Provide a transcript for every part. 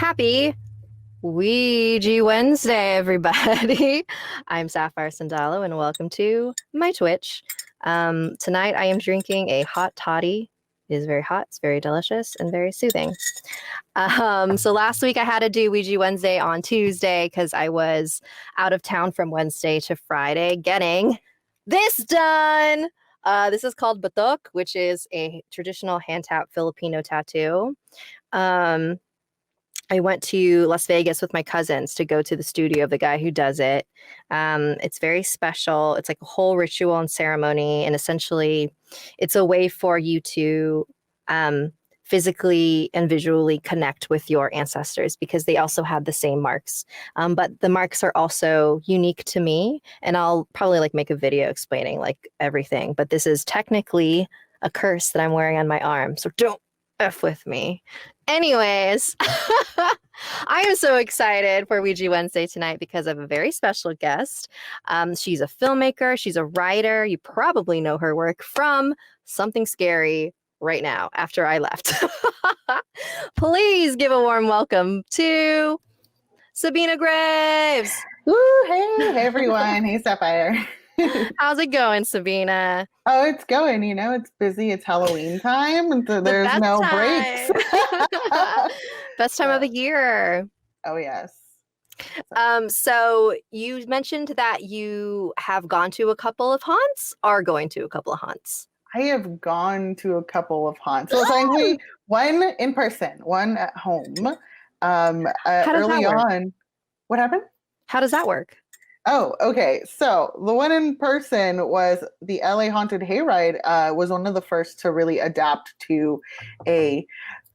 Happy Ouija Wednesday, everybody. I'm Sapphire Sandalo, and welcome to my Twitch. Tonight I am drinking a hot toddy. It is very hot, it's very delicious, and very soothing. So last week I had to do Ouija Wednesday on Tuesday because I was out of town from Wednesday to Friday getting this done. This is called batok, which is a traditional hand-tap Filipino tattoo. I went to Las Vegas with my cousins to go to the studio of the guy who does it. It's very special. It's like a whole ritual and ceremony. And essentially, it's a way for you to physically and visually connect with your ancestors because they also have the same marks. But the marks are also unique to me. And I'll probably make a video explaining everything. But this is technically a curse that I'm wearing on my arm. So don't F with me. Anyways, I am so excited for Ouija Wednesday tonight because I have a very special guest. She's a filmmaker. She's a writer. You probably know her work from Something Scary right now after I left. Please give a warm welcome to Sabina Graves. Woo, hey everyone. Hey, Sapphire. How's it going, Sabina? Oh, it's going. It's busy. It's Halloween time, and so there's no breaks. Best time of the year. Oh, yes. So you mentioned that you have gone to a couple of haunts, are going to a couple of haunts. I have gone to a couple of haunts. So thankfully, one in person, one at home. Early on. What happened? How does that work? Oh, okay. So the one in person was the LA Haunted Hayride. Was one of the first to really adapt to a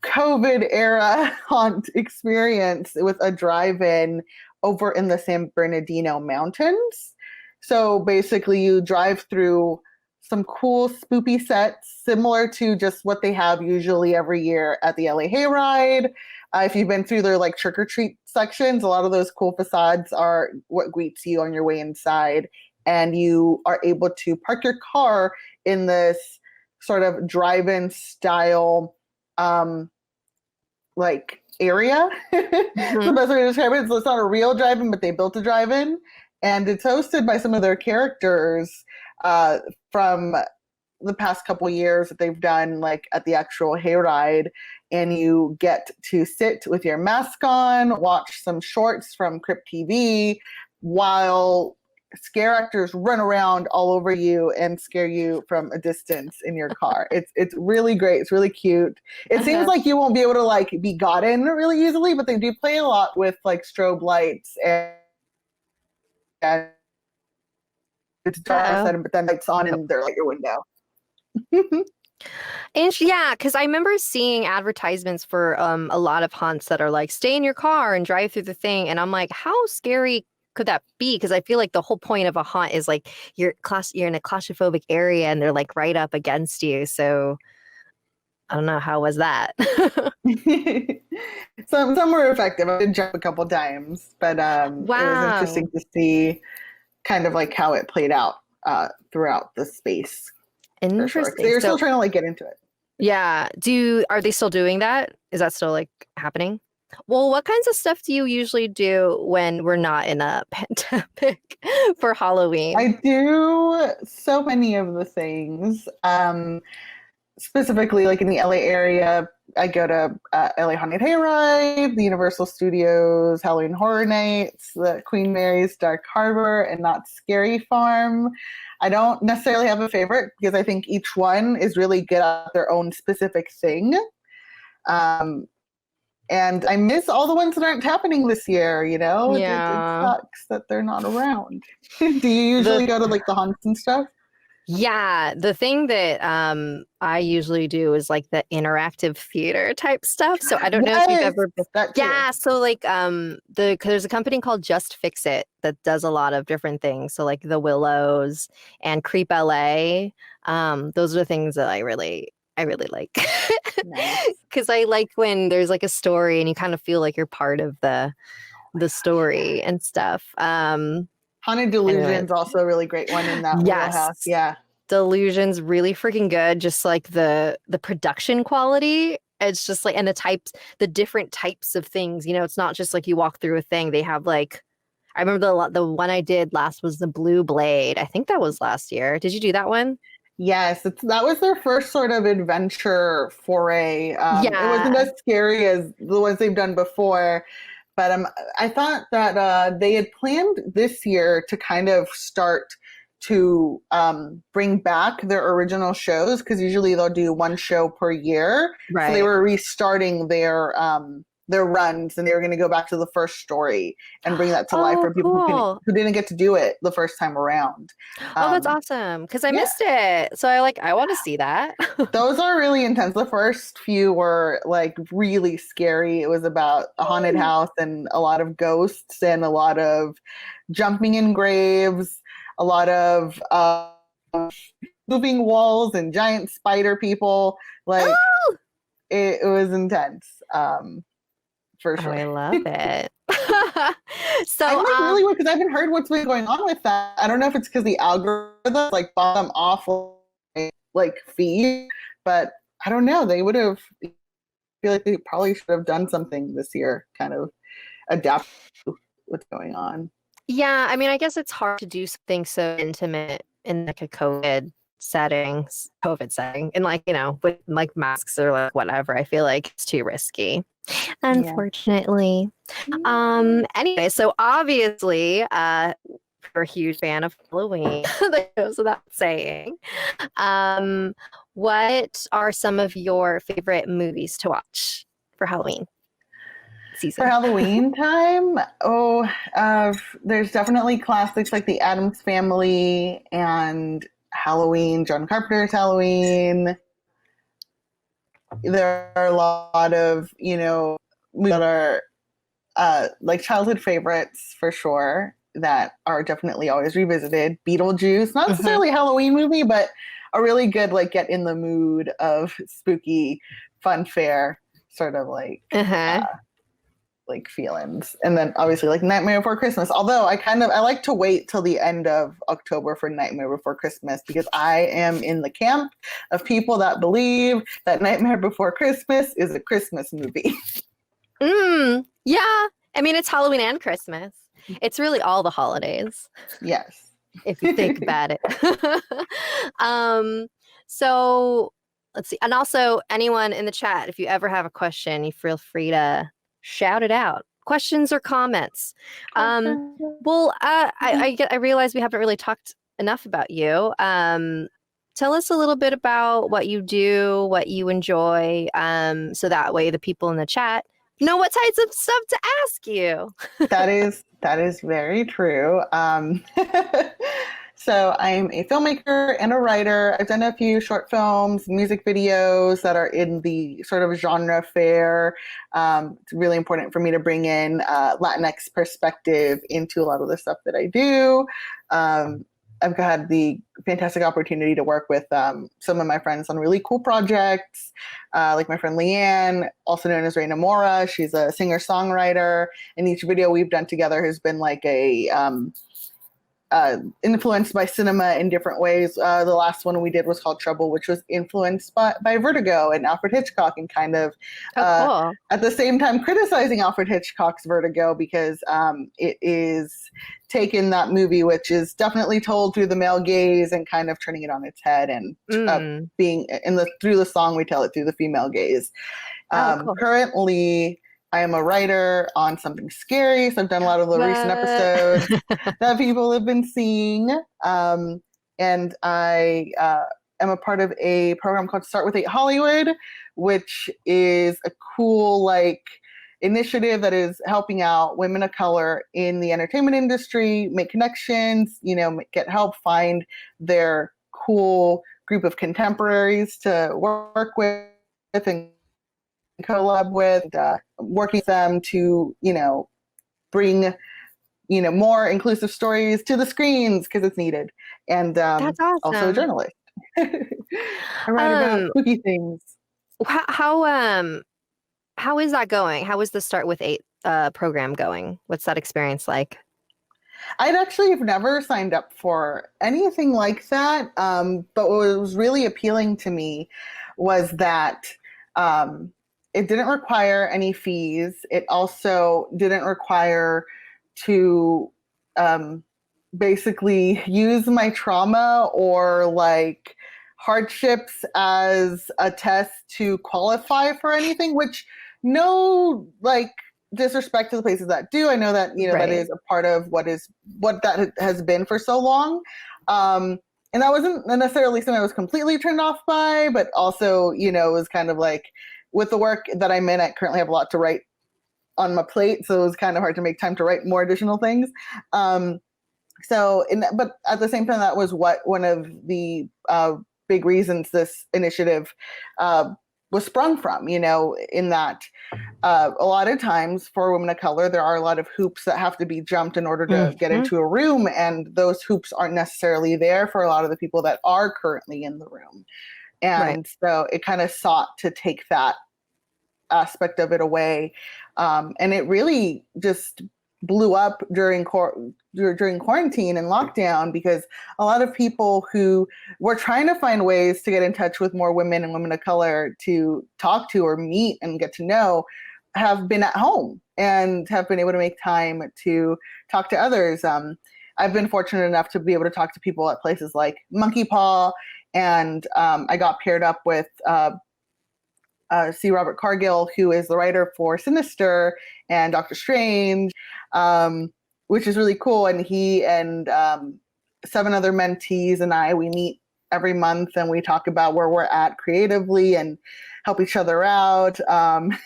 COVID era haunt experience with a drive-in over in the San Bernardino Mountains. So basically you drive through some cool spoopy sets similar to just what they have usually every year at the LA Hayride. If you've been through their trick or treat sections, a lot of those cool facades are what greets you on your way inside. And you are able to park your car in this sort of drive-in style area. Mm-hmm. The best way to describe it is it's not a real drive-in, but they built a drive-in. And it's hosted by some of their characters from the past couple years that they've done at the actual hayride. And you get to sit with your mask on, watch some shorts from Crypt TV while scare actors run around all over you and scare you from a distance in your car. It's really great. It's really cute. It seems like you won't be able to be gotten really easily, but they do play a lot with strobe lights and it's dark outside, but then lights on and they're your window. And yeah, because I remember seeing advertisements for a lot of haunts that are stay in your car and drive through the thing. And I'm like, how scary could that be? Because I feel like the whole point of a haunt is you're in a claustrophobic area and they're right up against you. So I don't know, how was that? Some were effective. I did jump a couple times, but It was interesting to see kind of how it played out throughout the space. Interesting. Sure. They're still trying to get into it. Yeah. Are they still doing that? Is that still happening? Well, what kinds of stuff do you usually do when we're not in a pandemic for Halloween? I do so many of the things. Specifically, in the LA area, I go to LA Haunted Hayride, the Universal Studios Halloween Horror Nights, the Queen Mary's Dark Harbor, and Knott's Scary Farm. I don't necessarily have a favorite because I think each one is really good at their own specific thing. And I miss all the ones that aren't happening this year, Yeah. It sucks that they're not around. Do you usually go to the haunts and stuff? Yeah, the thing that I usually do is the interactive theater type stuff. So I don't know if you've ever been. Yeah, so there's a company called Just Fix It that does a lot of different things. So the Willows and Creep LA. Those are the things that I really like. Because I like when there's a story and you kind of feel you're part of the story and stuff. Haunted Delusion's also a really great one in that wheelhouse. Yeah. Delusion's really freaking good. Just the production quality It's just like, and the different types of things, it's not just like you walk through a thing. They have like, I remember the one I did last was the Blue Blade. I think that was last year. Did you do that one? Yes, that was their first sort of adventure foray. It wasn't Yeah, as scary as the ones they've done before, but I thought that they had planned this year to kind of start to bring back their original shows because usually they'll do one show per year. So they right. were restarting their runs, and they were going to go back to the first story and bring that to life Oh, for people cool. who didn't get to do it the first time around. Oh, that's Um, awesome. Because I yeah, missed it. So I want to see that. those are really intense. The first few were like really scary. It was about a haunted house and a lot of ghosts and a lot of jumping in graves, a lot of moving walls and giant spider people. Like Oh, it was intense, for oh, sure. I love it. I'm So, like really weird because I haven't heard what's been going on with that. I don't know if it's because the algorithm like bottom off like feed, but I don't know. They would have feel like they probably should have done something this year, kind of adapt to what's going on. yeah, I mean, I guess it's hard to do something so intimate in like a COVID setting, and like, with like masks or like whatever. I feel like it's too risky, Yeah. unfortunately. Anyway, so obviously, we're a huge fan of Halloween. That goes without saying. What are some of your favorite movies to watch for Halloween For season? Halloween time, there's definitely classics like The Addams Family and Halloween, John Carpenter's Halloween. There are a lot of, movies that are like childhood favorites for sure that are definitely always revisited. Beetlejuice, not Hmm. necessarily a Halloween movie, but a really good like get in the mood of spooky fun fair sort of Uh-huh. like feelings. And then obviously like Nightmare Before Christmas. Although I like to wait till the end of October for Nightmare Before Christmas because I am in the camp of people that believe that Nightmare Before Christmas is a Christmas movie. Yeah. I mean, it's Halloween and Christmas. It's really all the holidays, Yes. if you think about it. um, so let's see. And also, anyone in the chat, if you ever have a question, you feel free to shout it out. Questions or comments. Well, I realize we haven't really talked enough about you. Tell us a little bit about what you do, what you enjoy, so that way the people in the chat know what types of stuff to ask you. That is very true. So I'm a filmmaker and a writer. I've done a few short films, music videos that are in the sort of genre fair. It's really important for me to bring in Latinx perspective into a lot of the stuff that I do. I've had the fantastic opportunity to work with some of my friends on really cool projects, like my friend Leanne, also known as Reina Mora. She's a singer-songwriter, and each video we've done together has been like influenced by cinema in different ways. The last one we did was called Trouble, which was influenced by Vertigo and Alfred Hitchcock, and kind of Oh, cool. at the same time criticizing Alfred Hitchcock's Vertigo because it is taken that movie, which is definitely told through the male gaze, and kind of turning it on its head, and being through the song we tell it through the female gaze. Oh, cool. Currently, I am a writer on Something Scary, so I've done a lot of the recent episodes that people have been seeing. And I am a part of a program called Start With 8 Hollywood, which is a cool initiative that is helping out women of color in the entertainment industry, make connections, get help, find their cool group of contemporaries to work with and collab with, working with them to, bring, more inclusive stories to the screens because it's needed. And That's also a awesome. journalist. I write about spooky things. How is that going? How is the Start With 8 program going? What's that experience like? I'd actually have never signed up for anything like that. But what was really appealing to me was that it didn't require any fees. It also didn't require to basically use my trauma or like hardships as a test to qualify for anything, which no like disrespect to the places that do. I know that, you know, that is a part of what that has been for so long. And that wasn't necessarily something I was completely turned off by, but also, you know, it was kind of like with the work that I'm in, I currently have a lot to write on my plate. So it was kind of hard to make time to write more additional things. But at the same time, that was one of the big reasons this initiative was sprung from, you know, in that a lot of times for women of color, there are a lot of hoops that have to be jumped in order to get into a room. And those hoops aren't necessarily there for a lot of the people that are currently in the room. And so it kind of sought to take that aspect of it away. And it really just blew up during quarantine and lockdown, because a lot of people who were trying to find ways to get in touch with more women and women of color to talk to or meet and get to know have been at home and have been able to make time to talk to others. I've been fortunate enough to be able to talk to people at places like Monkey Paw, and I got paired up with C. Robert Cargill, who is the writer for Sinister and Doctor Strange, which is really cool. And he and 7 other mentees and we meet every month and we talk about where we're at creatively and help each other out. And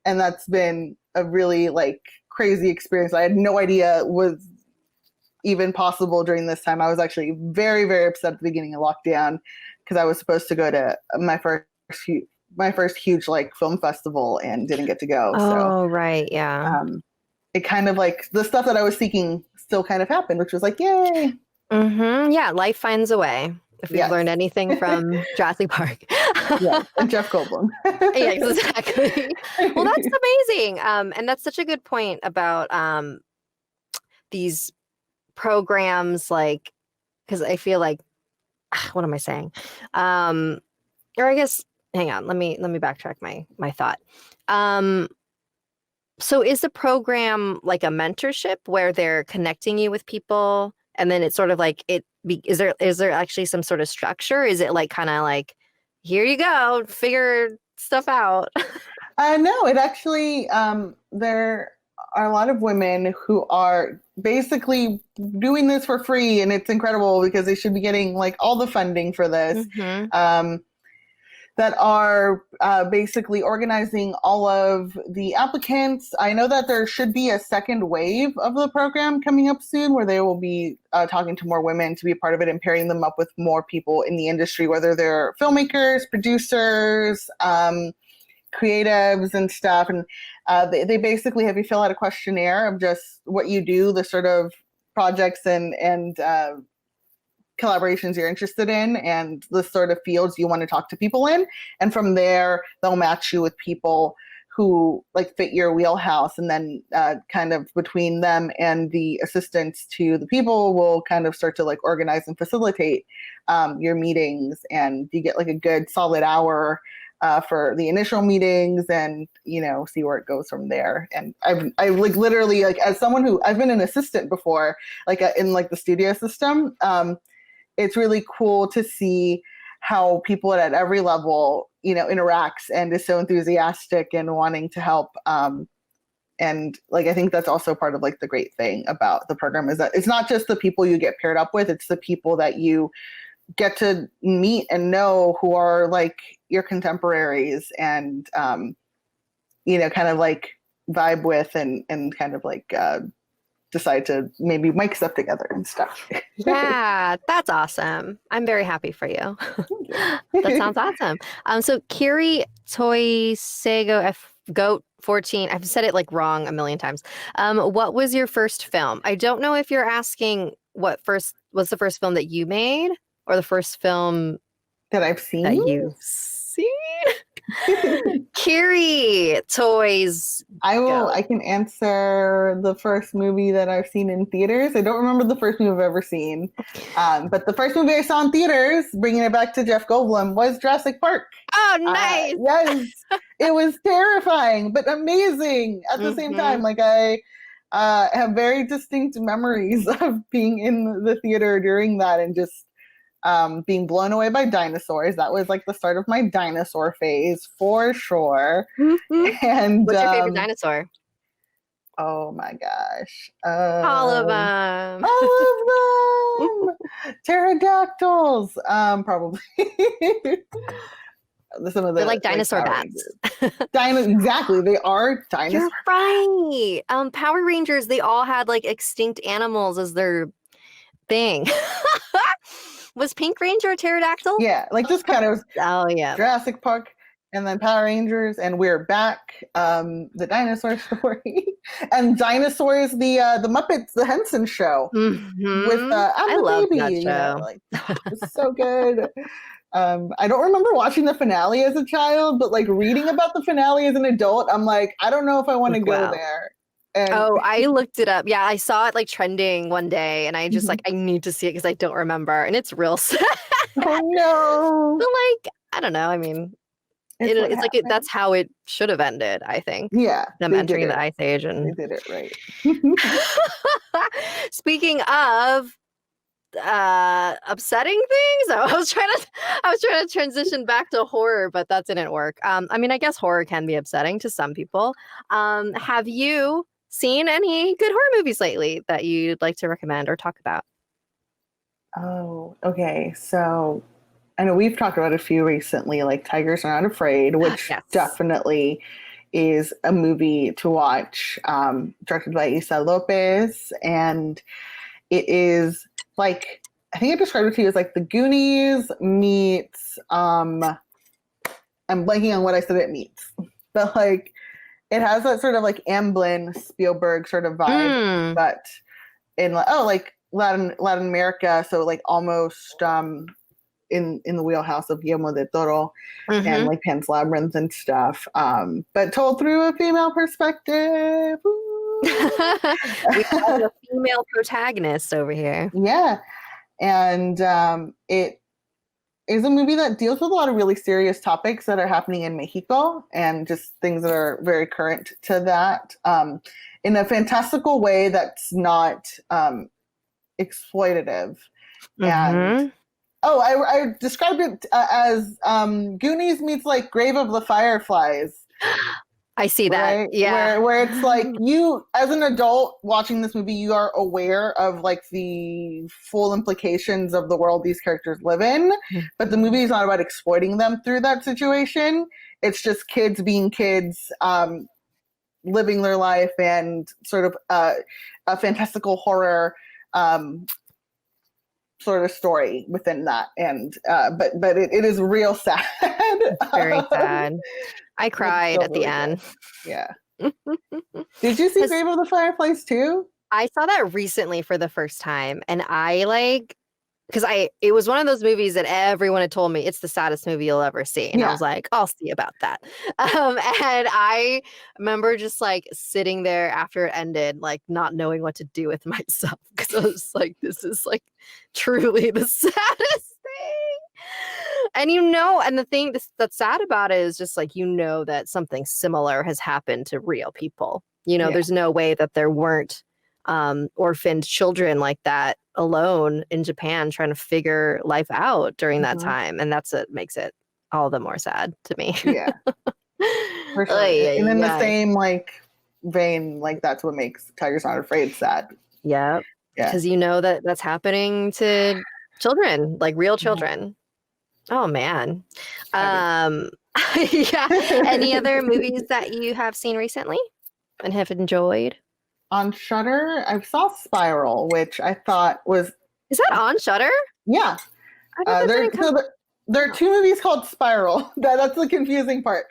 that's been a really like crazy experience. I had no idea was even possible during this time. I was actually very, very upset at the beginning of lockdown because I was supposed to go to my first huge like film festival and didn't get to go. It kind of like the stuff that I was seeking still kind of happened, which was like, yay. Yeah, life finds a way. If we've learned anything from Jurassic Park. And Jeff Goldblum. Yeah, exactly. Well, that's amazing. And that's such a good point about these programs, like, because I feel like, what am I saying? Or I guess, hang on, let me backtrack my thought. So is the program like a mentorship where they're connecting you with people, and then it's sort of like is there actually some sort of structure? Is it like kind of like, here you go, figure stuff out? No, it actually there are a lot of women who are basically doing this for free, and it's incredible because they should be getting like all the funding for this. That are basically organizing all of the applicants. I know that there should be a second wave of the program coming up soon where they will be talking to more women to be a part of it and pairing them up with more people in the industry, whether they're filmmakers, producers, creatives and stuff. And they basically have you fill out a questionnaire of just what you do, the sort of projects and collaborations you're interested in and the sort of fields you want to talk to people in. And from there, they'll match you with people who like fit your wheelhouse. And then kind of between them and the assistants to the people will kind of start to like organize and facilitate your meetings. And you get like a good solid hour for the initial meetings and, you know, see where it goes from there. And I've like literally like as someone who I've been an assistant before, like in like the studio system, it's really cool to see how people at every level, you know, interacts and is so enthusiastic and wanting to help. And like, I think that's also part of like the great thing about the program is that it's not just the people you get paired up with, it's the people that you get to meet and know who are like your contemporaries and, you know, kind of like vibe with and kind of like, decide to maybe mic stuff together and stuff. Yeah, that's awesome. I'm very happy for you. That sounds awesome. So Kiri Toysego F Goat 14. I've said it like wrong a million times. What was your first film? I don't know if you're asking what was the first film that you made or the first film that I've seen. That you've seen. Carrie toys. I can answer the first movie that I've seen in theaters. I don't remember the first movie I've ever seen. But the first movie I saw in theaters, bringing it back to Jeff Goldblum, was Jurassic Park. Oh, nice. Yes. It was terrifying, but amazing at the same time. Like, I have very distinct memories of being in the theater during that and just being blown away by dinosaurs. That was like the start of my dinosaur phase for sure. And what's your favorite dinosaur? Oh my gosh. All of them. All of them. Pterodactyls. Probably. They're like dinosaur bats. Exactly. They are dinosaur. You're right. Power Rangers, they all had like extinct animals as their thing. Was Pink Ranger a pterodactyl? Yeah, like just kind of. Oh yeah. Jurassic Park, and then Power Rangers, and we're back. The dinosaur story, and dinosaurs. The Muppets, the Henson Show with I love that show. You know, like, it was so good. I don't remember watching the finale as a child, but like reading about the finale as an adult, I'm like, I don't know if I want to go there. And I looked it up. Yeah, I saw it like trending one day, and I just like, I need to see it because I don't remember, and it's real sad. Oh no! But like, I don't know. I mean, it's like that's how it should have ended. I think. Yeah, them entering the Ice Age, and they did it right. Speaking of upsetting things, I was trying to transition back to horror, but that didn't work. I mean, I guess horror can be upsetting to some people. Have you seen any good horror movies lately that you'd like to recommend or talk about? Oh, okay. So I know we've talked about a few recently, like Tigers Are Not Afraid, which definitely is a movie to watch, directed by Isa Lopez. And it is like, I think I described it to you as like the Goonies meets, I'm blanking on what I said it meets, but like, it has that sort of like Amblin Spielberg sort of vibe, but in like Latin America, so like almost in the wheelhouse of Guillermo del Toro and like Pan's Labyrinth and stuff, but told through a female perspective. We have a female protagonist over here. Yeah, and it is a movie that deals with a lot of really serious topics that are happening in Mexico and just things that are very current to that, in a fantastical way that's not exploitative. And I described it as Goonies meets like Grave of the Fireflies. I see that. Right? Yeah. Where it's like you, as an adult watching this movie, you are aware of like the full implications of the world these characters live in, but the movie is not about exploiting them through that situation. It's just kids being kids, living their life, and sort of a fantastical horror sort of story within that. And but it is real sad. Very sad. I cried at the end. Yeah. Did you see Grave of the Fireflies too? I saw that recently for the first time, and I like, because it was one of those movies that everyone had told me it's the saddest movie you'll ever see, and I was like, I'll see about that. And I remember just like sitting there after it ended, like not knowing what to do with myself, because I was like, this is like truly the saddest thing. And and the thing that's sad about it is just like, that something similar has happened to real people. There's no way that there weren't orphaned children like that alone in Japan trying to figure life out during that time. And that's what makes it all the more sad to me. Yeah. For sure. And in the same like vein, like that's what makes Tigers Not Afraid sad. Yeah. Because that's happening to children, like real children. Oh man. Any other movies that you have seen recently and have enjoyed? On Shudder, I saw Spiral, which I thought was... Is that on Shudder? Yeah. There are two movies called Spiral. That's the confusing part.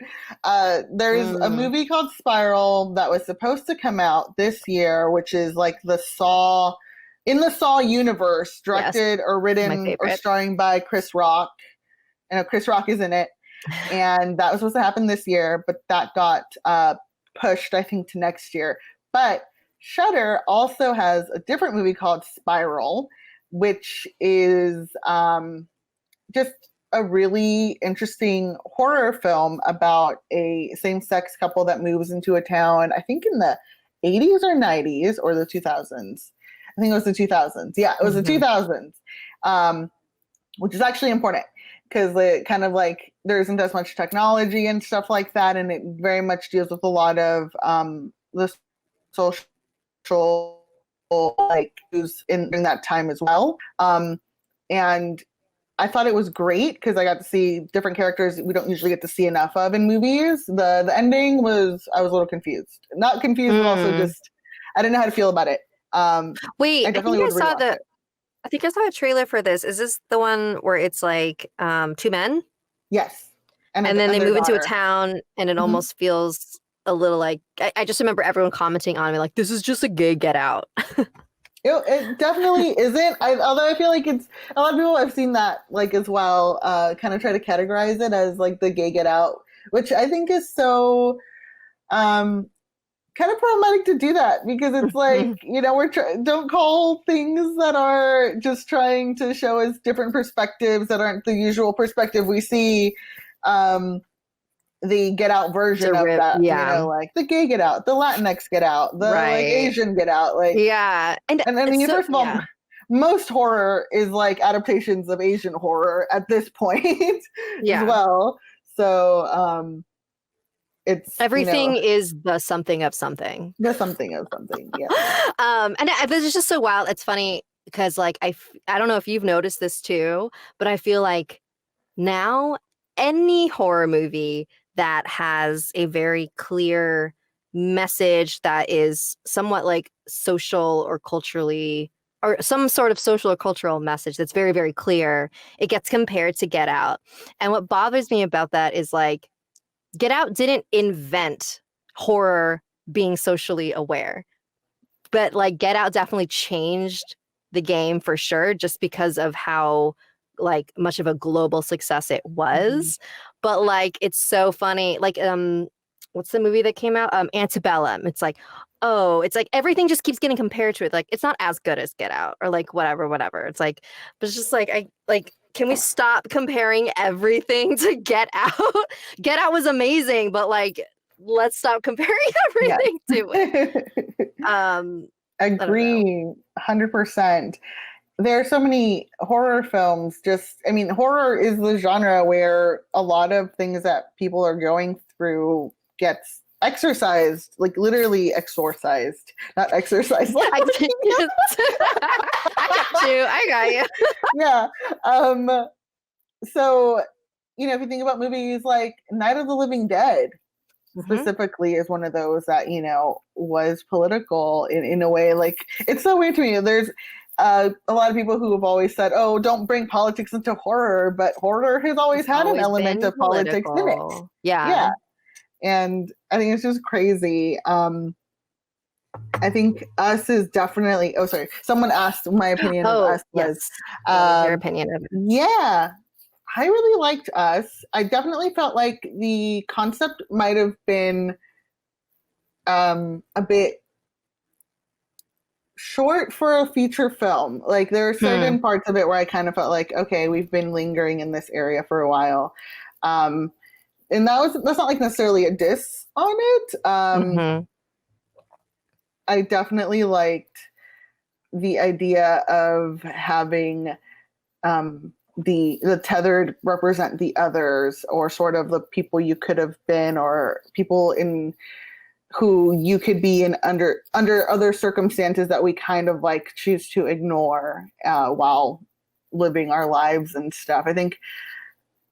There's a movie called Spiral that was supposed to come out this year, which is like the Saw universe, directed or written or starring by Chris Rock. And Chris Rock is in it. and that was supposed to happen this year, but that got pushed, I think, to next year. But Shudder also has a different movie called Spiral, which is just a really interesting horror film about a same-sex couple that moves into a town, I think in the 80s or 90s or the 2000s. I think it was the 2000s. Yeah, it was the 2000s, which is actually important because it kind of like there isn't as much technology and stuff like that, and it very much deals with a lot of the social like issues during that time as well. And I thought it was great because I got to see different characters we don't usually get to see enough of in movies. The ending was, I was a little confused. Not confused, but also just I didn't know how to feel about it. Wait, I definitely would rewatch it. I think I saw a trailer for this. Is this the one where it's like two men? Yes. And then they move into a town and it almost feels a little like, I just remember everyone commenting on me like, this is just a gay Get Out. It definitely isn't. Although I feel like it's a lot of people have seen that like as well, kind of try to categorize it as like the gay Get Out, which I think is so kind of problematic to do that because it's like, you know, don't call things that are just trying to show us different perspectives that aren't the usual perspective we see. The Get Out version of that, you know, like the gay Get Out, the Latinx Get Out, the like Asian Get Out, like and I mean, first of all, most horror is like adaptations of Asian horror at this point as well. So it's everything is the something of something. The something of something, yeah. And this is just so wild. It's funny because like I don't know if you've noticed this too, but I feel like now any horror movie that has a very clear message that is somewhat like social or culturally, or some sort of social or cultural message that's very, very clear, it gets compared to Get Out. And what bothers me about that is like, Get Out didn't invent horror being socially aware, but like Get Out definitely changed the game for sure, just because of how like much of a global success it was. But like it's so funny, like what's the movie that came out, Antebellum? It's like, oh, it's like everything just keeps getting compared to it, like it's not as good as Get Out or like whatever. It's like, but it's just like, I like, can we stop comparing everything to Get Out? Get Out was amazing, but like let's stop comparing everything to it. Agree 100%. There are so many horror films. I mean, horror is the genre where a lot of things that people are going through gets exorcised, like literally exorcised, not exercised. I got you. Yeah. So, you know, if you think about movies like Night of the Living Dead, specifically is one of those that, you know, was political in a way. Like, it's so weird to me. There's a lot of people who have always said, oh, don't bring politics into horror, but horror has always had an element of politics in it. Yeah. And I think it's just crazy. I think Us is definitely, someone asked my opinion of Us. Yes. Your opinion of it. Yeah. I really liked Us. I definitely felt like the concept might have been a bit short for a feature film. Like there are certain parts of it where I kind of felt like, okay, we've been lingering in this area for a while. And that's not like necessarily a diss on it. I definitely liked the idea of having the tethered represent the others, or sort of the people you could have been, or people in who you could be in under other circumstances that we kind of like choose to ignore while living our lives and stuff. I think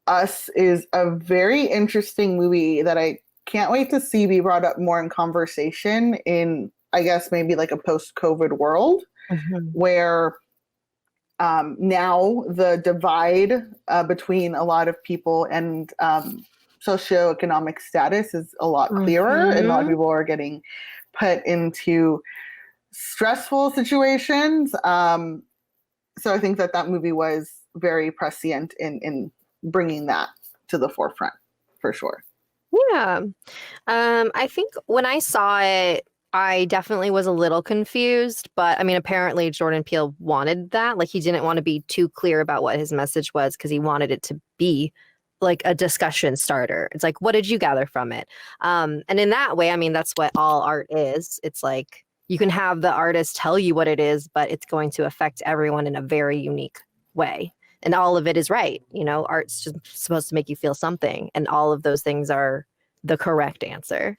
Us is a very interesting movie that I can't wait to see be brought up more in conversation in, I guess, maybe like a post-COVID world where now the divide between a lot of people and socioeconomic status is a lot clearer, and a lot of people are getting put into stressful situations. So I think that movie was very prescient in bringing that to the forefront for sure. Yeah. I think when I saw it, I definitely was a little confused, but I mean, apparently Jordan Peele wanted that. Like, he didn't want to be too clear about what his message was because he wanted it to be like a discussion starter. It's like, what did you gather from it? And in that way, I mean, that's what all art is. It's like you can have the artist tell you what it is, but it's going to affect everyone in a very unique way. And all of it is right. You know, art's just supposed to make you feel something. And all of those things are the correct answer.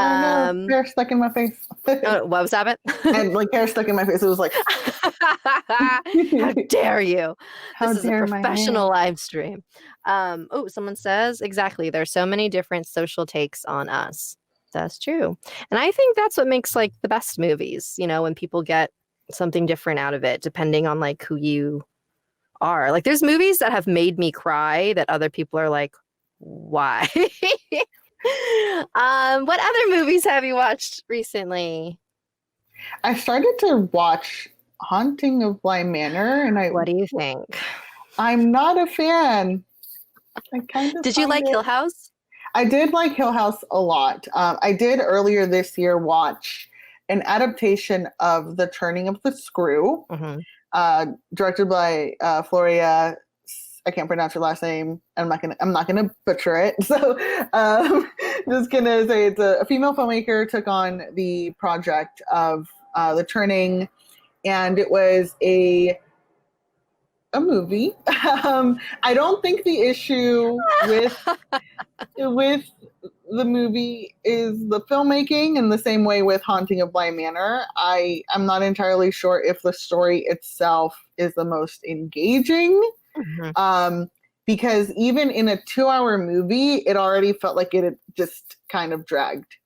Oh no, hair stuck in my face. What was that? And like hair stuck in my face. It was like, how dare you? how This is a dare my professional hair. live stream. Oh, someone says exactly. There's so many different social takes on us. That's true. And I think that's what makes like the best movies, you know, when people get something different out of it, depending on like who you are. Like there's movies that have made me cry that other people are like, why? What other movies have you watched recently? I started to watch Haunting of Bly Manor, and What do you think? I'm not a fan. I kind of Did you like Hill House? I did like Hill House a lot. I did earlier this year watch an adaptation of The Turning of the Screw, directed by Floria. I can't pronounce her last name. I'm not gonna butcher it. So, just gonna say it's a female filmmaker took on the project of The Turning, and it was a movie. I don't think the issue with the movie is the filmmaking in the same way with Haunting of Bly Manor. I'm not entirely sure if the story itself is the most engaging. Because even in a 2-hour movie, it already felt like it had just kind of dragged.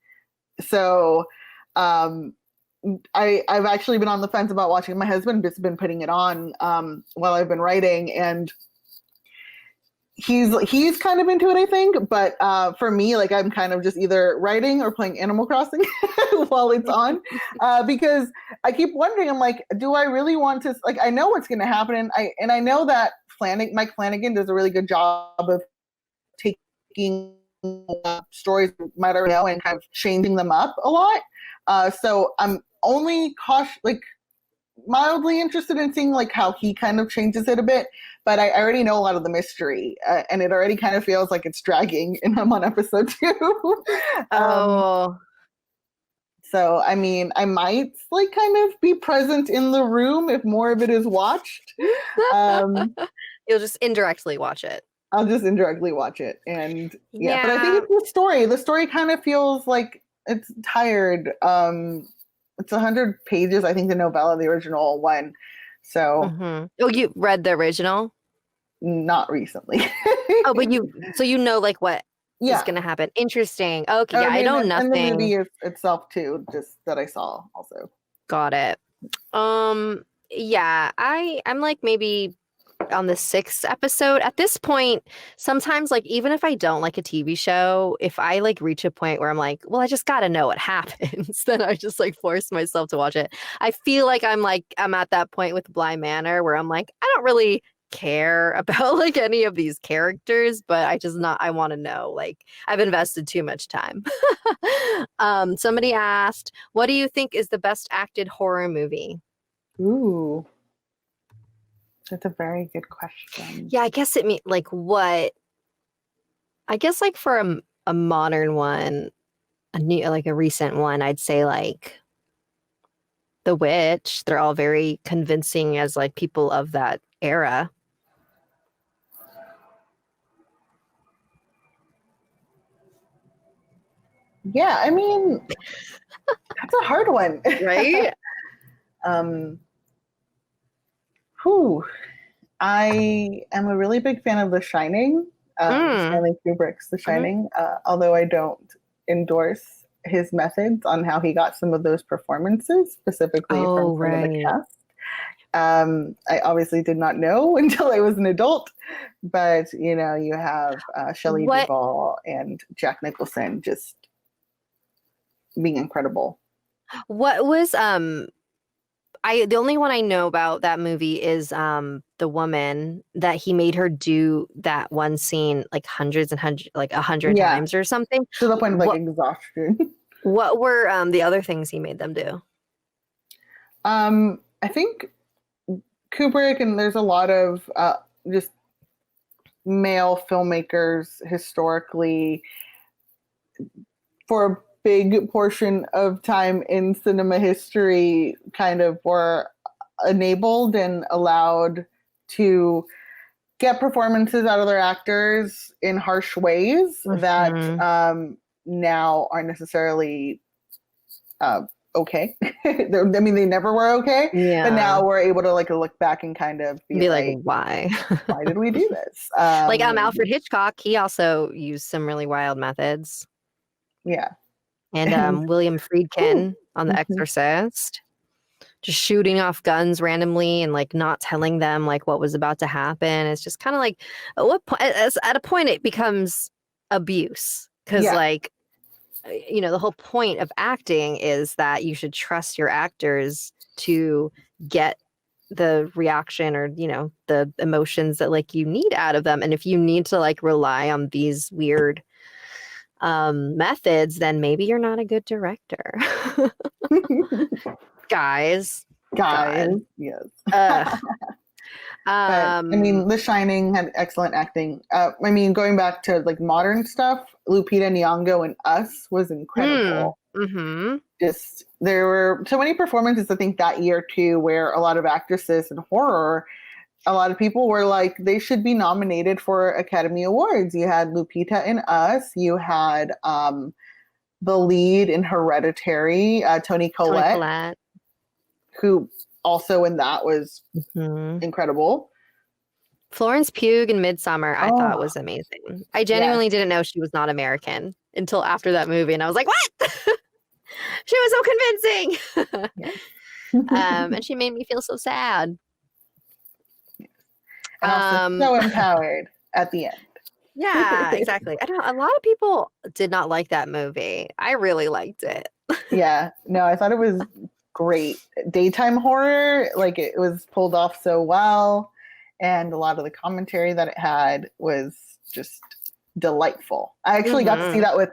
So I've actually been on the fence about watching. My husband has been putting it on while I've been writing, and he's kind of into it, I think. But for me, like I'm kind of just either writing or playing Animal Crossing while it's on, because I keep wondering. I'm like, do I really want to? Like, I know what's going to happen, and I know that Mike Flanagan does a really good job of taking stories you might already know and kind of changing them up a lot. So I'm only mildly interested in seeing like how he kind of changes it a bit, but I already know a lot of the mystery, and it already kind of feels like it's dragging, and I'm on episode 2. So I mean, I might like kind of be present in the room if more of it is watched. You'll just indirectly watch it. I'll just indirectly watch it, and but I think it's the story. The story kind of feels like it's tired. It's 100 pages, I think, the novella, the original one. So, oh, you read the original? Not recently. Oh, but you know like what is going to happen. Interesting. Okay, yeah, I know nothing. And the movie itself too, just that I saw also. Got it. Yeah, I'm like maybe on the 6th episode at this point. Sometimes like even if I don't like a TV show, if I like reach a point where I'm like, well, I just gotta know what happens, then I just like force myself to watch it. I feel like I'm at that point with Bly Manor where I'm like, I don't really care about like any of these characters, but I want to know, like I've invested too much time. Somebody asked, what do you think is the best acted horror movie? Ooh, that's a very good question. Yeah, I guess it means like what? I guess like for a modern one, a recent one, I'd say like The Witch. They're all very convincing as like people of that era. Yeah, I mean, that's a hard one, right? I am a really big fan of The Shining, Stanley Kubrick's The Shining, although I don't endorse his methods on how he got some of those performances, specifically from some of the cast. I obviously did not know until I was an adult, but you know, you have Shelley Duvall and Jack Nicholson just being incredible. What was the only one I know about that movie is the woman that he made her do that one scene like hundreds and hundreds, like 100 Yeah, times or something. to the point of like What exhaustion. what were the other things he made them do? I think Kubrick, and there's a lot of just male filmmakers historically, for a big portion of time in cinema history, kind of were enabled and allowed to get performances out of their actors in harsh ways that now aren't necessarily okay. I mean, they never were okay, Yeah. but now we're able to like look back and kind of Be like, why? why did we do this? Like Alfred Hitchcock, he also used some really wild methods. Yeah. And William Friedkin on The Mhm. Exorcist, just shooting off guns randomly and like not telling them like what was about to happen. It's just kind of like at what point? At a point, it becomes abuse because Yeah. like the whole point of acting is that you should trust your actors to get the reaction or the emotions that like you need out of them. And if you need to like rely on these weird methods, then maybe you're not a good director. Guys, Guys, yes. Ugh. But, I mean, The Shining had excellent acting. I mean, going back to like modern stuff, Lupita Nyong'o in Us was incredible. Mm-hmm. Just there were so many performances, I think, that year too, where a lot of actresses in horror, a lot of people were like, they should be nominated for Academy Awards. You had Lupita in Us. You had the lead in Hereditary, Toni Collette, who also in that was incredible. Florence Pugh in Midsommar, I thought was amazing. I genuinely didn't know she was not American until after that movie, and I was like, what? She was so convincing. And she made me feel so sad. And also so empowered at the end. Yeah, exactly. I don't. A lot of people did not like that movie. I really liked it. Yeah, no, I thought it was great. Daytime horror, like it was pulled off so well, and a lot of the commentary that it had was just delightful. I actually got to see that with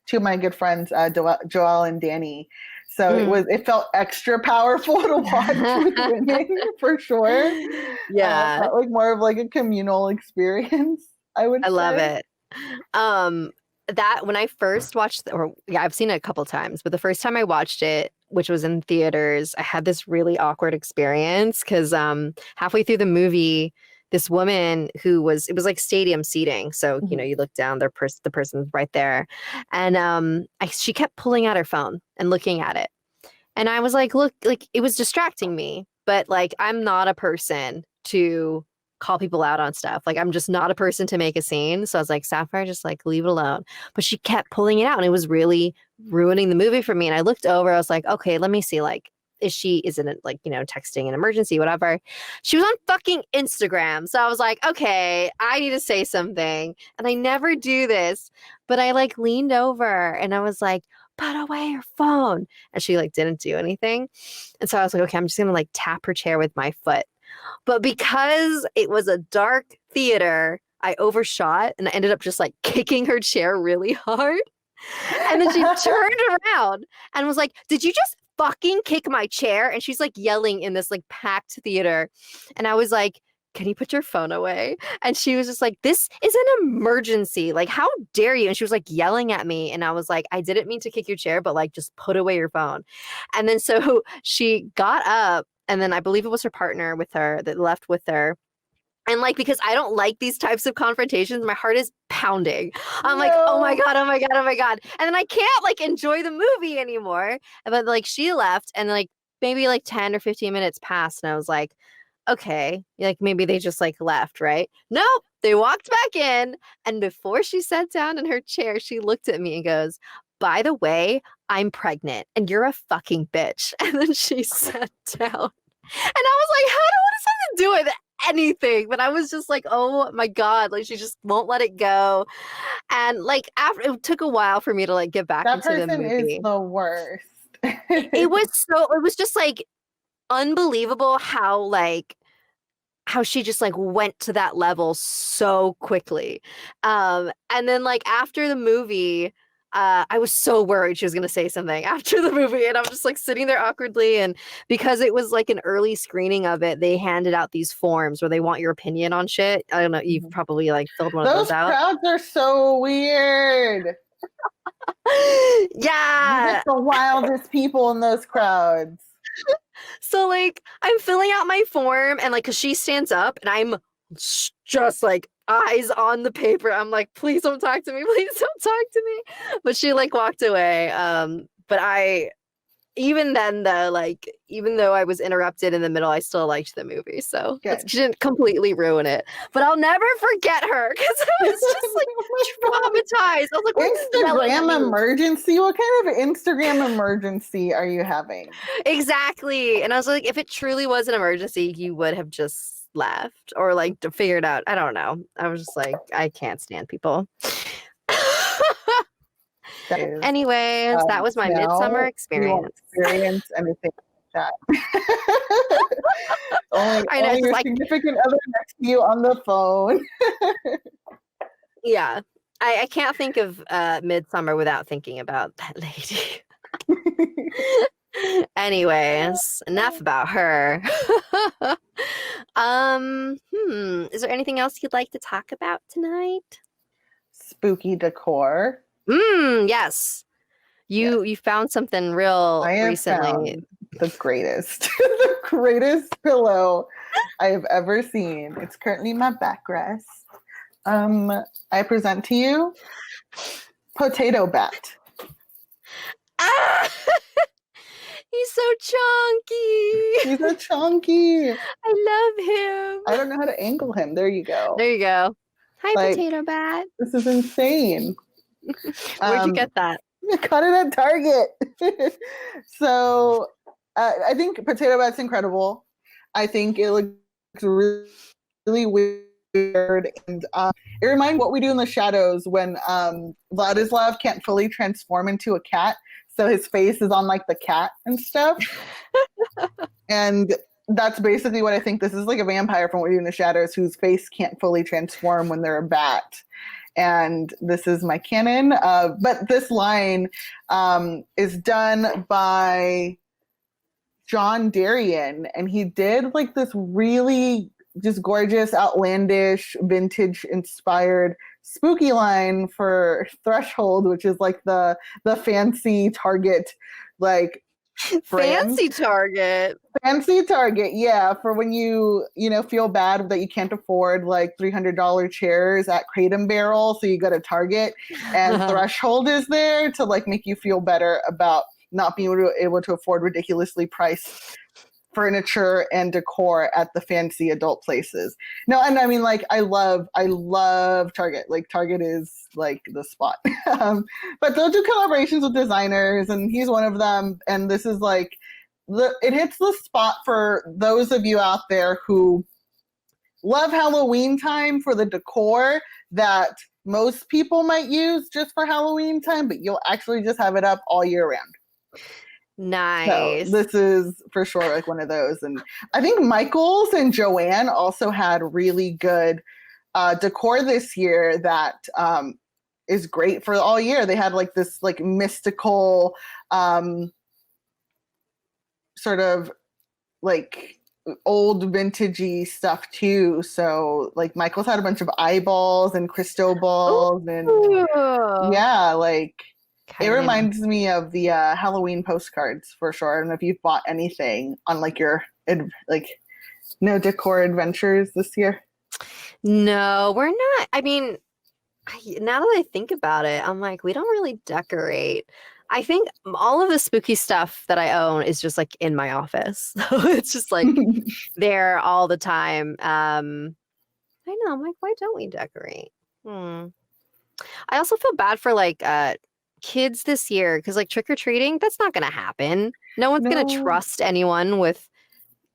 two of my good friends, Joelle and Danny. So it felt extra powerful to watch with women for sure. Yeah, it felt like more of like a communal experience. I love it. That when I first watched, I've seen it a couple times, but the first time I watched it, which was in theaters, I had this really awkward experience because halfway through the movie, this woman it was like stadium seating. So, you look down, the person's right there. And she kept pulling out her phone and looking at it. And I was like, look, like it was distracting me, but like, I'm not a person to call people out on stuff. Like, I'm just not a person to make a scene. So I was like, Sapphire, just like leave it alone. But she kept pulling it out and it was really ruining the movie for me. And I looked over, I was like, okay, let me see, like, isn't it like, texting an emergency, whatever. She was on fucking Instagram. So I was like, okay, I need to say something. And I never do this, but I like leaned over and I was like, put away your phone. And she like didn't do anything. And so I was like, okay, I'm just going to like tap her chair with my foot. But because it was a dark theater, I overshot and I ended up just like kicking her chair really hard. And then she turned around and was like, did you just fucking kick my chair? And she's like yelling in this like packed theater. And I was like, can you put your phone away? And she was just like, this is an emergency. Like, how dare you? And she was like yelling at me. And I was like, I didn't mean to kick your chair, but like, just put away your phone. And then so she got up. And then I believe it was her partner with her that left with her. And like, because I don't like these types of confrontations, my heart is pounding. I'm like, oh my God, oh my God, oh my God. And then I can't like enjoy the movie anymore. But like she left and like maybe like 10 or 15 minutes passed. And I was like, okay, like maybe they just like left, right? Nope. They walked back in. And before she sat down in her chair, she looked at me and goes, by the way, I'm pregnant and you're a fucking bitch. And then she sat down. And I was like, what does that have to do with anything? But I was just like, oh my God, like she just won't let it go. And like after it took a while for me to like get back into the movie. That person is the worst. It was just like unbelievable how she just like went to that level so quickly. And then like after the movie, I was so worried she was gonna say something after the movie, and I'm just like sitting there awkwardly. And because it was like an early screening of it, they handed out these forms where they want your opinion on shit. I don't know, you've probably like filled one of Those those out. crowds are so weird. You Yeah. get the wildest people in those crowds. So like I'm filling out my form, and like because she stands up and I'm just like eyes on the paper. I'm like, please don't talk to me, please don't talk to me. But she like walked away. But I even then though, like even though I was interrupted in the middle, I still liked the movie. So Good. she didn't completely ruin it. But I'll never forget her because I was just like traumatized. I was like, what's yelling at Instagram me? emergency? What kind of Instagram emergency are you having? Exactly. And I was like, if it truly was an emergency, you would have just left or like figured out. I don't know. I was just like, I can't stand people. That is, Anyways, that was my midsummer now you won't experience. experience anything like that. only I know, only it's your like- significant other next to you on the phone. Yeah. I can't think of midsummer without thinking about that lady. Anyways, enough about her. Is there anything else you'd like to talk about tonight? Spooky decor. Yes. You found something real I have recently. found the greatest, the greatest pillow I have ever seen. It's currently my backrest. I present to you Potato Bat. Ah! He's so chunky. He's a chunky. I love him. I don't know how to angle him. There you go. There you go. Hi, Like, Potato Bat. This is insane. Where'd you get that? I got it at Target. So I think Potato Bat's incredible. I think it looks really, really weird. And it reminds What We Do in the Shadows when Vladislav can't fully transform into a cat. So his face is on like the cat and stuff. And that's basically what I think. This is like a vampire from What We Do in the Shadows whose face can't fully transform when they're a bat. And this is my canon. But this line is done by John Darien, and he did like this really just gorgeous, outlandish, vintage-inspired spooky line for Threshold, which is like the fancy Target like brand. Fancy Target. Fancy Target, yeah, for when you feel bad that you can't afford like $300 chairs at Crate and Barrel, so you go to Target, and Threshold is there to like make you feel better about not being able to afford ridiculously priced furniture and decor at the fancy adult places. No, and I mean, like, I love Target. Like, Target is like the spot. But they'll do collaborations with designers, and he's one of them. And this is like, it hits the spot for those of you out there who love Halloween time for the decor that most people might use just for Halloween time, but you'll actually just have it up all year round. Nice. So this is for sure like one of those. And I think Michaels and Joanne also had really good decor this year that is great for all year. They had like this like mystical sort of like old vintagey stuff too. So like Michaels had a bunch of eyeballs and crystal balls. And yeah, like it reminds me of the Halloween postcards for sure. I don't know if you've bought anything on like your like no decor adventures this year. No, we're not. I mean, now that I think about it, I'm like, we don't really decorate. I think all of the spooky stuff that I own is just like in my office. So it's just like there all the time. I know. I'm like, why don't we decorate? I also feel bad for like kids this year because like trick-or-treating, that's not gonna happen. No one's gonna trust anyone with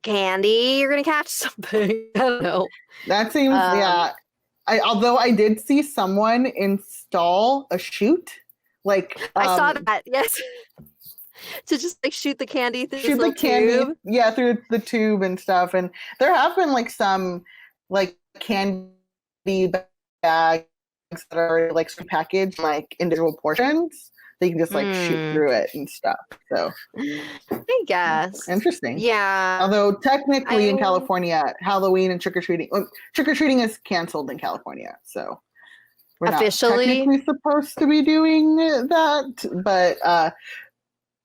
candy. You're gonna catch something. I don't know. That seems yeah. Although I did see someone install a chute. Like I saw that, yes. To just like shoot the candy through this shoot the little candy, tube. yeah, through the tube and stuff. And there have been like some like candy bags that are like packaged like individual portions. They can just like shoot through it and stuff. So I guess. interesting. Yeah. Although technically in California, Halloween and trick-or-treating is canceled in California. So we're officially not technically supposed to be doing that, but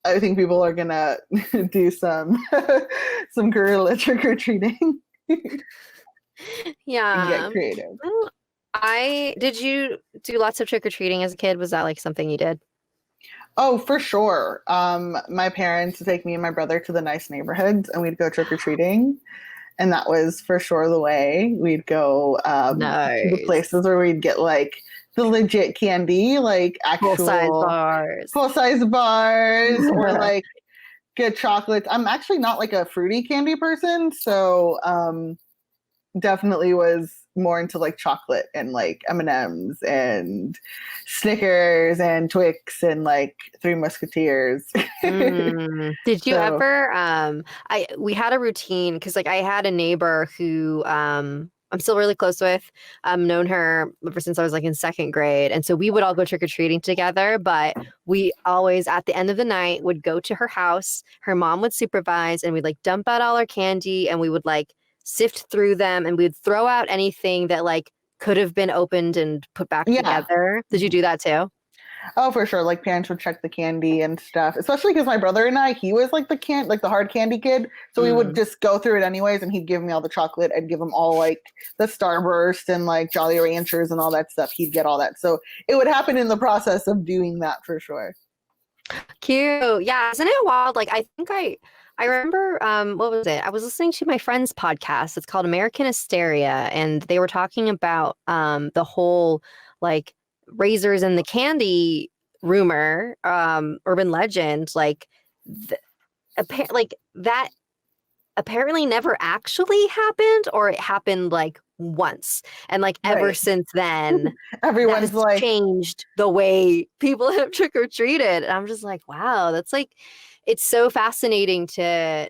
I think people are gonna do some guerrilla trick-or-treating. Yeah. And get creative. Did you do lots of trick-or-treating as a kid? Was that like something you did? Oh, for sure. My parents would take me and my brother to the nice neighborhoods and we'd go trick-or-treating. And that was for sure the way. We'd go to the places where we'd get like the legit candy, like actual full-size bars or like good chocolates. I'm actually not like a fruity candy person, so definitely was more into like chocolate and like M&Ms and Snickers and Twix and like Three Musketeers. Did you ever we had a routine because like I had a neighbor who I'm still really close with. I've known her ever since I was like in second grade. And so we would all go trick-or-treating together, but we always at the end of the night would go to her house. Her mom would supervise and we'd like dump out all our candy and we would like sift through them and we'd throw out anything that like could have been opened and put back together. Did you do that too? Oh, for sure. Like parents would check the candy and stuff, especially because my brother and I, he was like the hard candy kid. So we would just go through it anyways. And he'd give me all the chocolate. I'd give him all like the Starburst and like Jolly Ranchers and all that stuff. He'd get all that. So it would happen in the process of doing that for sure. Cute. Yeah. Isn't it wild? Like, I think I remember, what was it? I was listening to my friend's podcast. It's called American Hysteria. And they were talking about the whole like razors and the candy rumor, urban legend, like that apparently never actually happened, or it happened like once. And like ever since then, everyone's like changed the way people have trick-or-treated. And I'm just like, wow, that's like, it's so fascinating to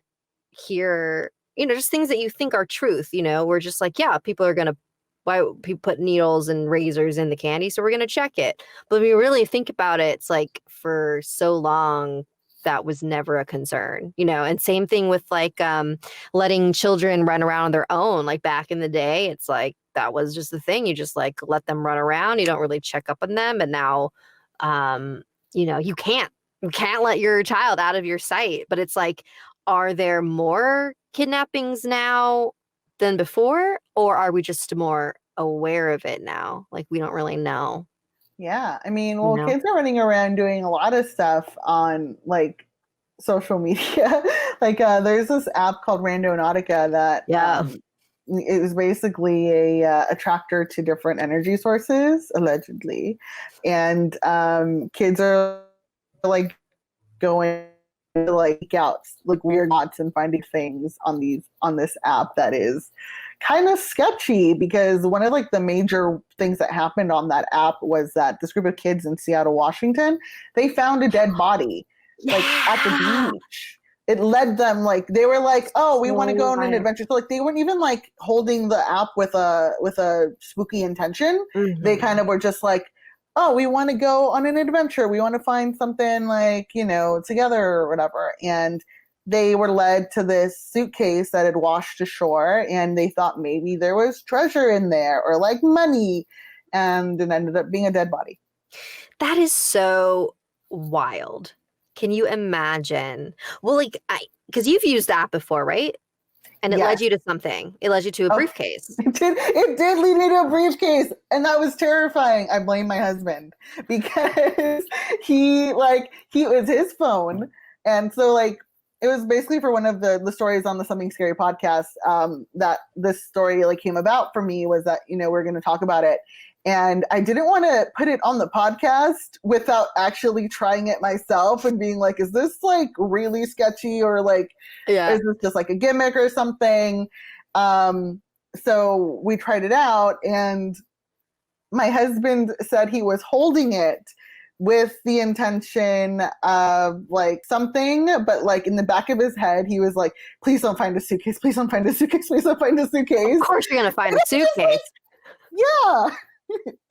hear, just things that you think are truth, we're just like, yeah, people are going to, why people put needles and razors in the candy, so we're going to check it. But if you really think about it, it's like for so long, that was never a concern, and same thing with like letting children run around on their own. Like back in the day, it's like that was just the thing. You just like let them run around. You don't really check up on them. And now, you can't let your child out of your sight. But it's like, are there more kidnappings now than before, or are we just more aware of it now? Like we don't really know. Yeah, I mean, well, kids are running around doing a lot of stuff on like social media. Like there's this app called Randonautica that it was basically a attractor to different energy sources, allegedly, and kids are like going to like geek out like weird knots and finding things on this app that is kind of sketchy, because one of like the major things that happened on that app was that this group of kids in Seattle, Washington, they found a dead body like at the beach. It led them, like they were like, oh, we want to go on an adventure. So like they weren't even like holding the app with a spooky intention. They kind of were just like, oh, we want to go on an adventure. We want to find something like, together or whatever. And they were led to this suitcase that had washed ashore, and they thought maybe there was treasure in there or like money, and it ended up being a dead body. That is so wild. Can you imagine? Well, like because you've used that before, right? And it led you to something. It led you to a briefcase. It did lead me to a briefcase. And that was terrifying. I blame my husband because it was his phone. And so like, it was basically for one of the stories on the Something Scary podcast that this story like came about for me, was that, we're going to talk about it. And I didn't want to put it on the podcast without actually trying it myself and being like, is this like really sketchy, or like, is this just like a gimmick or something? So we tried it out, and my husband said he was holding it with the intention of like something, but like in the back of his head, he was like, please don't find a suitcase. Please don't find a suitcase. Please don't find a suitcase. Of course you're gonna find a suitcase. Yeah.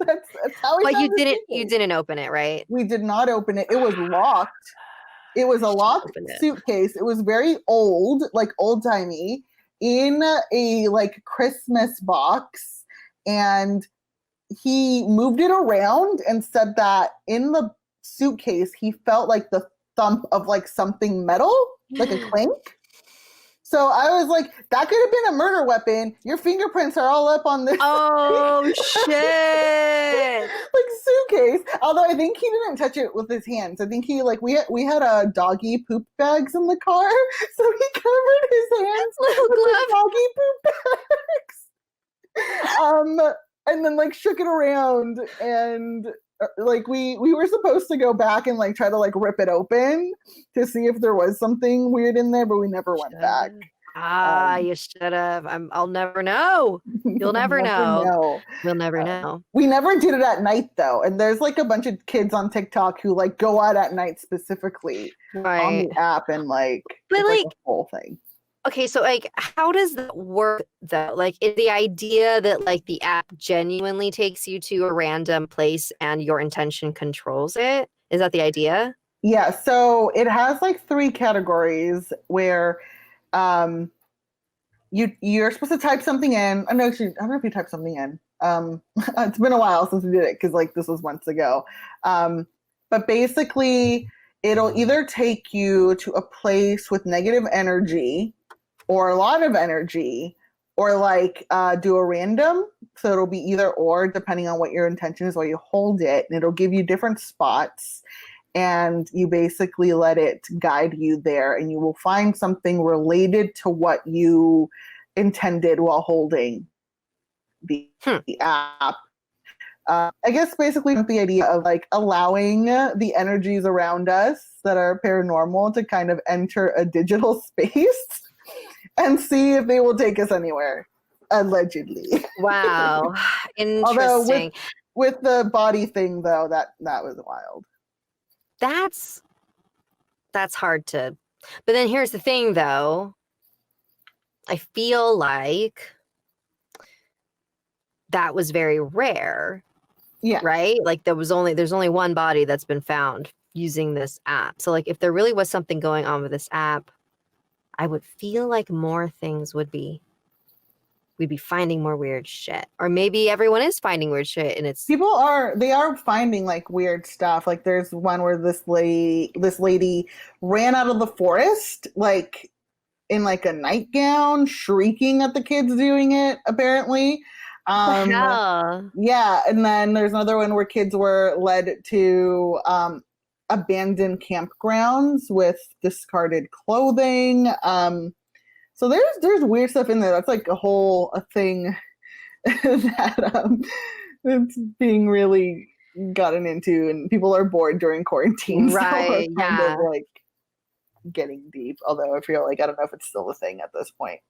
That's how he But found the you suitcase. didn't open it, right? We did not open it. It was locked. It was a locked Open it. suitcase. It was very old, like old-timey, in a like Christmas box. And he moved it around and said that in the suitcase, he felt like the thump of like something metal, like a clank. So I was like, that could have been a murder weapon. Your fingerprints are all up on this. Oh shit! Like suitcase. Although I think he didn't touch it with his hands. I think he like we had a doggy poop bags in the car, so he covered his hands Little with the glove. doggy poop bags. And then like shook it around, and like we were supposed to go back and like try to like rip it open to see if there was something weird in there, but we never went back. You should have. I'll never know. You'll never know. We'll never know. We never did it at night though, and there's like a bunch of kids on TikTok who like go out at night specifically on Right. the app, and like But it's like a whole thing. okay, so like how does that work though? Like is the idea that like the app genuinely takes you to a random place and your intention controls it? Is that the idea? Yeah, so it has like 3 categories where you're supposed to type something in. I don't know if you type something in. It's been a while since we did it because like this was months ago. But basically it'll either take you to a place with negative energy or a lot of energy, or like do a random. So it'll be either or depending on what your intention is while you hold it, and it'll give you different spots. And you basically let it guide you there, and you will find something related to what you intended while holding the app. I guess basically the idea of like allowing the energies around us that are paranormal to kind of enter a digital space and see if they will take us anywhere, allegedly. Wow. Interesting. Although with the body thing though, that was wild. That's hard to. But then here's the thing though. I feel like that was very rare. Yeah. Right? Like there's only one body that's been found using this app. So like if there really was something going on with this app, I would feel like more things we'd be finding more weird shit. Or maybe everyone is finding weird shit and it's people are finding like weird stuff. Like there's one where this lady ran out of the forest like in like a nightgown, shrieking at the kids doing it, apparently. hell. Yeah, and then there's another one where kids were led to abandoned campgrounds with discarded clothing. So there's weird stuff in there. That's like a thing that it's being really gotten into, and people are bored during quarantine. Right, So we're kind yeah. of like getting deep. Although I feel like I don't know if it's still a thing at this point.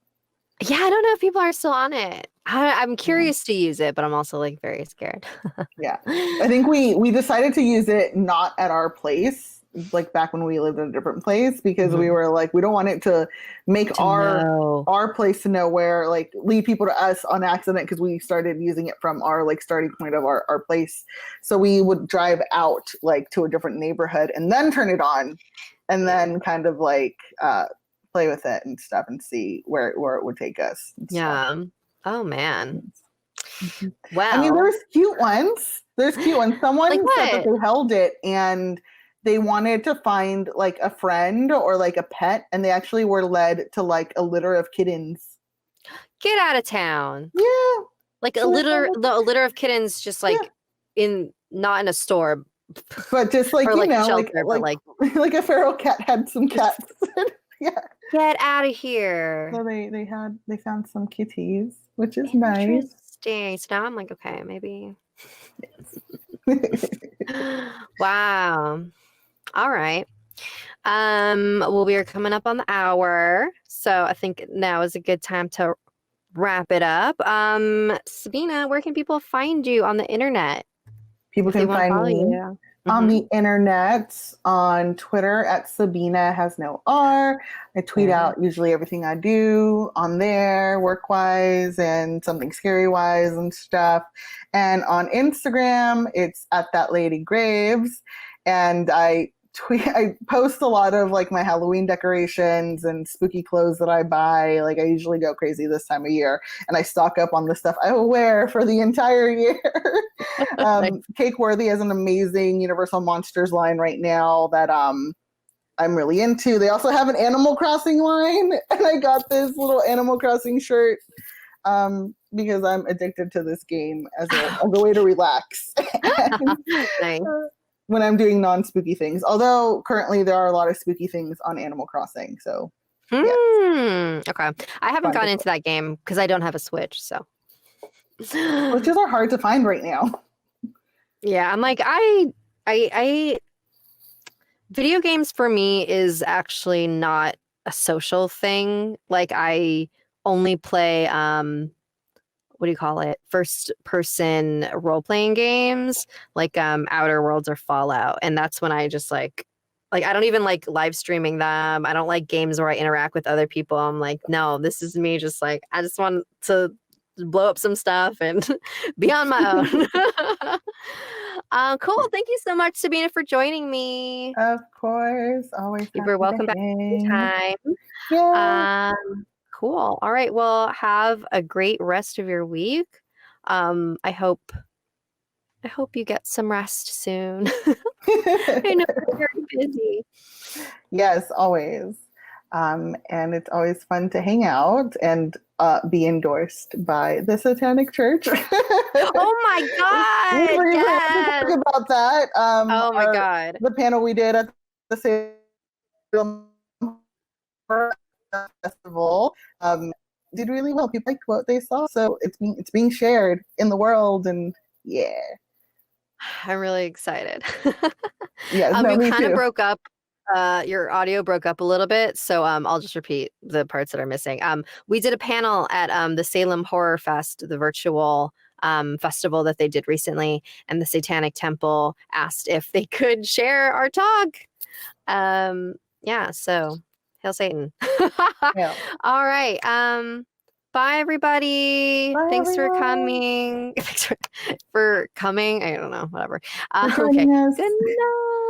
Yeah, I don't know if people are still on it. I'm curious to use it, but I'm also like very scared. Yeah, I think we decided to use it not at our place, like back when we lived in a different place, because we were like, we don't want it to make our place to know where, like lead people to us on accident, because we started using it from our like starting point of our place. So we would drive out like to a different neighborhood and then turn it on, and then kind of like play with it and stuff and see where it would take us. Yeah. Oh man. Wow. I mean, there's cute ones. Someone Like said that what? they held it and they wanted to find like a friend or like a pet, and they actually were led to like a litter of kittens. Get out of town. Yeah. Like a litter of kittens, just like not in a store, But just like, or you like a know, shelter, but like like a feral cat had some cats. Yeah. get out of here. So they found some kitties, which is nice. Interesting. So now I'm like, okay, maybe. Wow. All right. Well, we are coming up on the hour, so I think now is a good time to wrap it up. Sabina, where can people find you on the internet? People if they can wanna find follow me you? on the internet, on Twitter at Sabina has no R. I tweet out usually everything I do on there, work-wise and something scary-wise and stuff. And on Instagram, it's at That Lady Graves. And I post a lot of like my Halloween decorations and spooky clothes that I buy. Like I usually go crazy this time of year, and I stock up on the stuff I will wear for the entire year. Cake Worthy has an amazing Universal Monsters line right now that I'm really into. They also have an Animal Crossing line, and I got this little Animal Crossing shirt because I'm addicted to this game as a way to relax. Nice. When I'm doing non-spooky things. Although currently there are a lot of spooky things on Animal Crossing. So okay. I haven't gone into that game because I don't have a Switch, so Switches are hard to find right now. Yeah, I'm like I video games for me is actually not a social thing. Like I only play what do you call it? First person role playing games like Outer Worlds or Fallout. And that's when I just like I don't even like live streaming them. I don't like games where I interact with other people. I'm like, no, this is me just like I just want to blow up some stuff and be on my own. Cool. Thank you so much, Sabina, for joining me. Of course. Always. You're welcome back anytime. Yeah. Cool. All right. Well, have a great rest of your week. I hope you get some rest soon. I know you're very busy. Yes, always. And it's always fun to hang out and be endorsed by the Satanic Church. Oh my God! We Yes. talk about that. Oh my God! The panel we did at the Salem Festival did really well. People liked what they saw, so it's being shared in the world, and yeah, I'm really excited. Yes, you kind of broke up. Your audio broke up a little bit, so I'll just repeat the parts that are missing. We did a panel at the Salem Horror Fest, the virtual festival that they did recently, and the Satanic Temple asked if they could share our talk. Yeah, so hail Satan. Yeah. All right. Bye everybody. Bye, Thanks everyone. for coming. Thanks for coming. I don't know, whatever. For Okay. joining us. Good night.